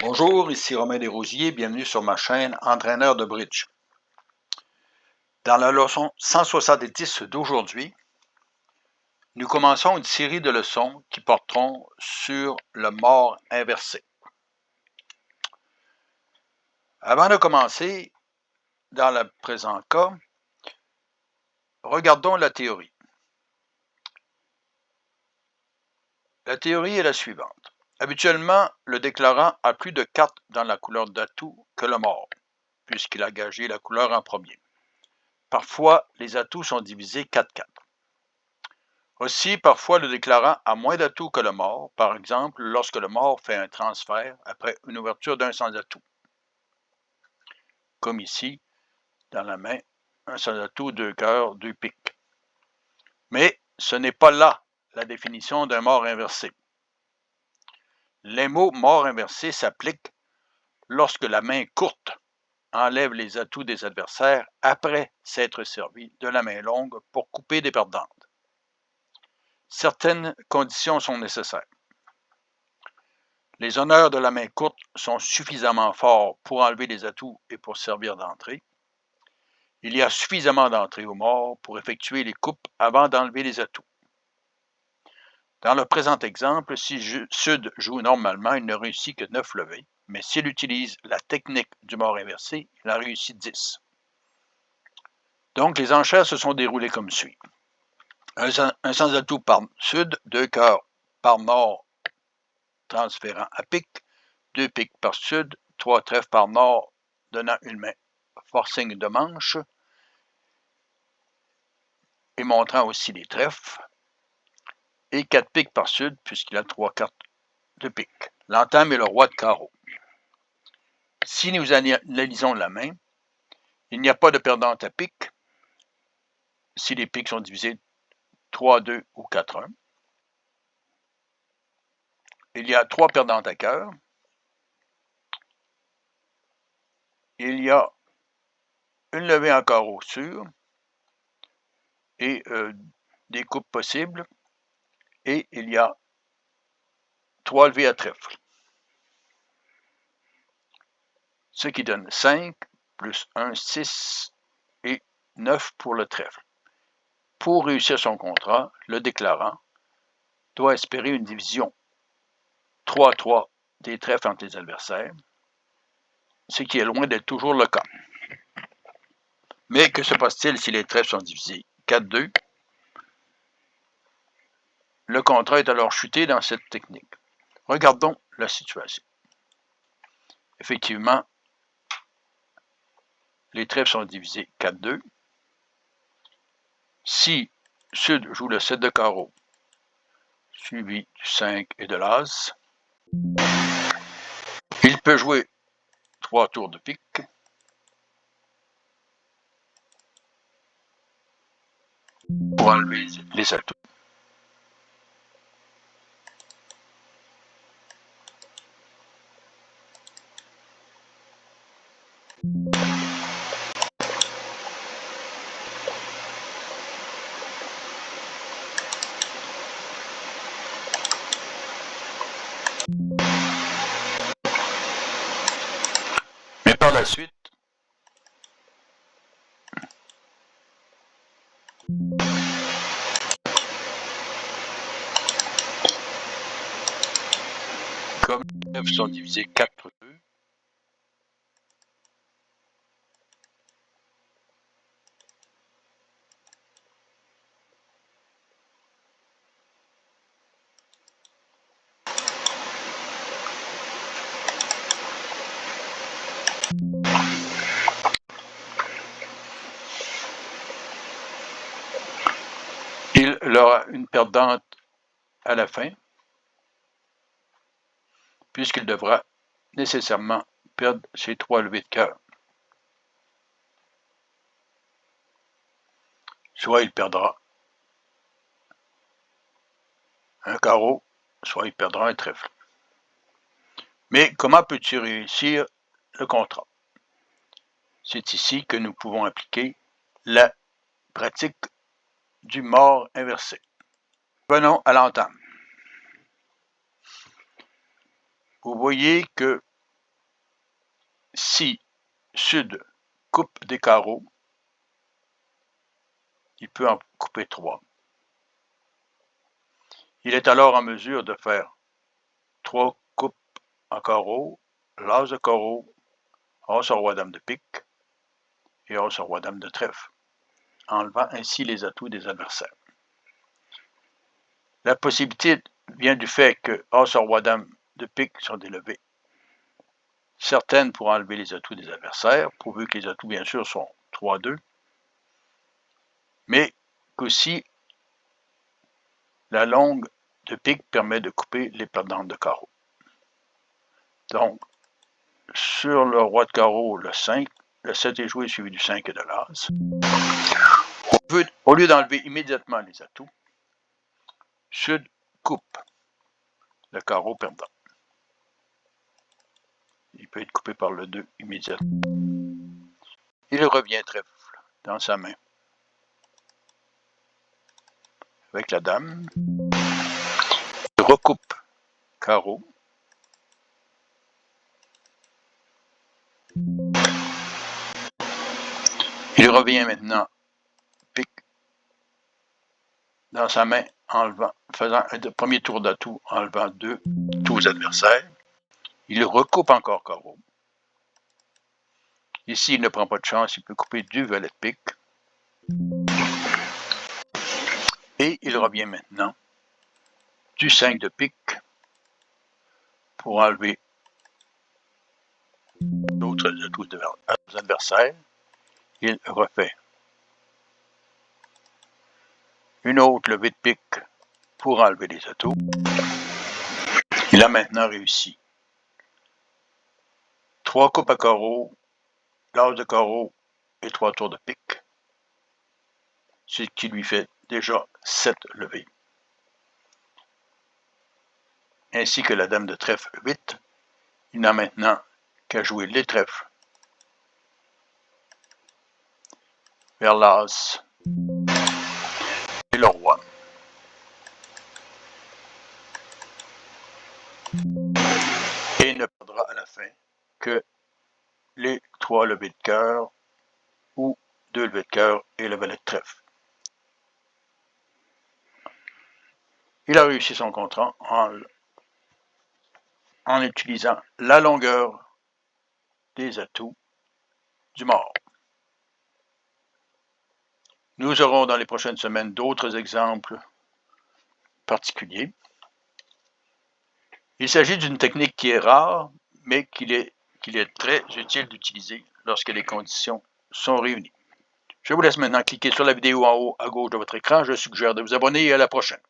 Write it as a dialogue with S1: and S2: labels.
S1: Bonjour, ici Romain Desrosiers, bienvenue sur ma chaîne Entraîneur de bridge. Dans la leçon 170 d'aujourd'hui, nous commençons une série de leçons qui porteront sur le mort inversé. Avant de commencer, dans le présent cas, regardons la théorie. La théorie est la suivante. Habituellement, le déclarant a plus de 4 dans la couleur d'atout que le mort, puisqu'il a gagé la couleur en premier. Parfois, les atouts sont divisés 4-4. Aussi, parfois, le déclarant a moins d'atouts que le mort, par exemple lorsque le mort fait un transfert après une ouverture d'un sans atout. Comme ici, dans la main, un sans atout, 2 cœurs, 2 piques. Mais ce n'est pas là la définition d'un mort inversé. Les mots mort inversé s'appliquent lorsque la main courte enlève les atouts des adversaires après s'être servi de la main longue pour couper des perdantes. Certaines conditions sont nécessaires. Les honneurs de la main courte sont suffisamment forts pour enlever les atouts et pour servir d'entrée. Il y a suffisamment d'entrées au mort pour effectuer les coupes avant d'enlever les atouts. Dans le présent exemple, si Sud joue normalement, il ne réussit que 9 levées, mais s'il utilise la technique du mort inversé, il en réussit 10. Donc, les enchères se sont déroulées comme suit. Un sans atout par Sud, 2 cœurs par Nord, transférant à pique, 2 piques par Sud, 3 trèfles par Nord, donnant une main forcing de manche, et montrant aussi les trèfles, et 4 piques par Sud, puisqu'il a 3 cartes de pique. L'entame est le roi de carreau. Si nous analysons la main, il n'y a pas de perdante à pique, si les piques sont divisées 3-2 ou 4-1. Il y a 3 perdantes à cœur. Il y a une levée en carreau sûr et des coupes possibles. Et il y a 3 levées à trèfle. Ce qui donne 5 plus 1, 6 et 9 pour le trèfle. Pour réussir son contrat, le déclarant doit espérer une division 3-3 des trèfles entre les adversaires, ce qui est loin d'être toujours le cas. Mais que se passe-t-il si les trèfles sont divisés 4-2? Le contrat est alors chuté dans cette technique. Regardons la situation. Effectivement, les trèfles sont divisés 4-2. Si Sud joue le 7 de carreau, suivi du 5 et de l'as, il peut jouer 3 tours de pique, pour enlever les atouts. Mais par la suite, comme les trèfles sont divisés 4-2, il aura une perdante à la fin, puisqu'il devra nécessairement perdre ses 3 levées de cœur. Soit il perdra un carreau, soit il perdra un trèfle. Mais comment peux-tu réussir le contrat? C'est ici que nous pouvons appliquer la pratique du mort inversé. Venons à l'entame. Vous voyez que Si Sud coupe des carreaux, il peut en couper 3. Il est alors en mesure de faire 3 coupes en carreau, l'as de carreau, as sur roi dame de pique et as sur roi dame de trèfle, enlevant ainsi les atouts des adversaires. La possibilité vient du fait que as sur roi dame de pique sont délevés. Certaines pour enlever les atouts des adversaires, pourvu que les atouts bien sûr sont 3-2, mais qu'aussi la longue de pique permet de couper les perdantes de carreau. Donc, sur le roi de carreau, le 5, le 7 est joué suivi du 5 et de l'as. Au lieu d'enlever immédiatement les atouts, Sud coupe le carreau perdant. Il peut être coupé par le 2 immédiatement. Il revient trèfle dans sa main avec la dame. Il recoupe carreau. Il revient maintenant pique dans sa main, faisant un premier tour d'atout, enlevant 2 atouts aux adversaires. Il recoupe encore carreau. Ici, il ne prend pas de chance, il peut couper 2 valets de pique. Et il revient maintenant du 5 de pique pour enlever d'autres atouts aux adversaires. Il refait une autre levée de pique pour enlever les atouts. Il a maintenant réussi 3 coupes à carreau, l'as de carreau et 3 tours de pique, ce qui lui fait déjà 7 levées. Ainsi que la dame de trèfle 8, il n'a maintenant qu'à jouer les trèfles vers l'as et le roi. Et il ne perdra à la fin que les 3 levées de cœur ou 2 levées de cœur et le valet de trèfle. Il a réussi son contrat en utilisant la longueur des atouts du mort. Nous aurons dans les prochaines semaines d'autres exemples particuliers. Il s'agit d'une technique qui est rare, mais qu'il est très utile d'utiliser lorsque les conditions sont réunies. Je vous laisse maintenant cliquer sur la vidéo en haut à gauche de votre écran. Je suggère de vous abonner et à la prochaine.